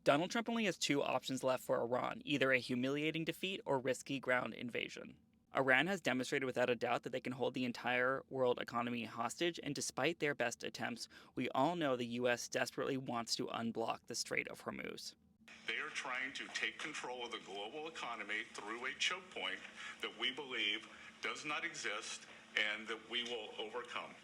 Donald Trump only has two options left for Iran, either a humiliating defeat or risky ground invasion. Iran has demonstrated without a doubt that they can hold the entire world economy hostage, and despite their best attempts, we all know the US desperately wants to unblock the Strait of Hormuz. They are trying to take control of the global economy through a choke point that we believe does not exist and that we will overcome.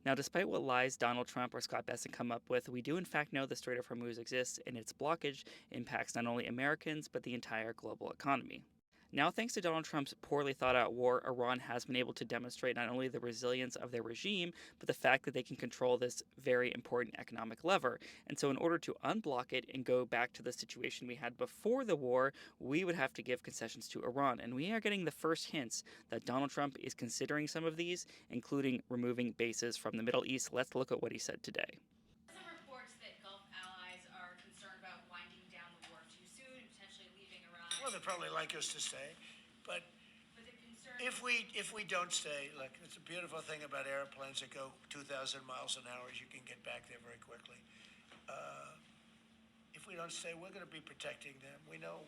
Now, despite what lies Donald Trump or Scott Bessent come up with, we do in fact know the Strait of Hormuz exists, and its blockage impacts not only Americans, but the entire global economy. Now, thanks to Donald Trump's poorly thought out war, Iran has been able to demonstrate not only the resilience of their regime, but the fact that they can control this very important economic lever. And so, in order to unblock it and go back to the situation we had before the war, we would have to give concessions to Iran. And we are getting the first hints that Donald Trump is considering some of these, including removing bases from the Middle East. Let's look at what he said today. Some reports that Gulf allies are concerned about winding down the war too soon and potentially leaving Iran. Well, they'd probably like us to stay, but But the concern if we don't stay, look, it's a beautiful thing about airplanes that go 2,000 miles an hour is you can get back there very quickly. If we don't stay, we're going to be protecting them. We know,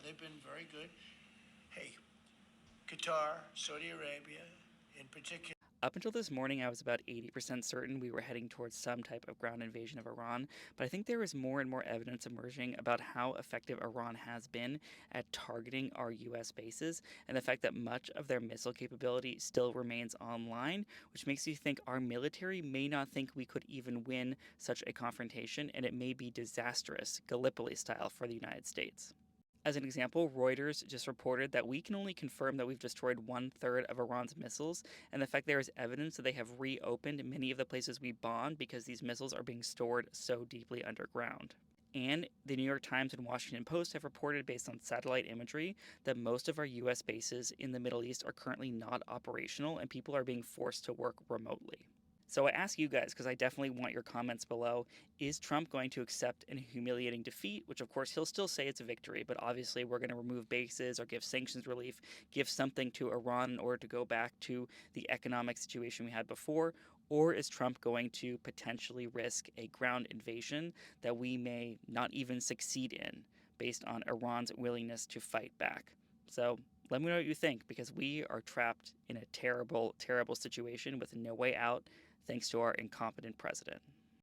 they've been very good. Hey, Qatar, Saudi Arabia, in particular. Up until this morning, I was about 80% certain we were heading towards some type of ground invasion of Iran, but I think there is more and more evidence emerging about how effective Iran has been at targeting our U.S. bases, and the fact that much of their missile capability still remains online, which makes you think our military may not think we could even win such a confrontation, and it may be disastrous, Gallipoli style, for the United States. As an example, Reuters just reported that we can only confirm that we've destroyed 1/3 of Iran's missiles, and the fact there is evidence that they have reopened many of the places we bombed because these missiles are being stored so deeply underground. And the New York Times and Washington Post have reported, based on satellite imagery, that most of our U.S. bases in the Middle East are currently not operational and people are being forced to work remotely. So I ask you guys, because I definitely want your comments below, is Trump going to accept a humiliating defeat, which of course he'll still say it's a victory, but obviously we're going to remove bases or give sanctions relief, give something to Iran in order to go back to the economic situation we had before? Or is Trump going to potentially risk a ground invasion that we may not even succeed in based on Iran's willingness to fight back? So let me know what you think, because we are trapped in a terrible, terrible situation with no way out thanks to our incompetent president.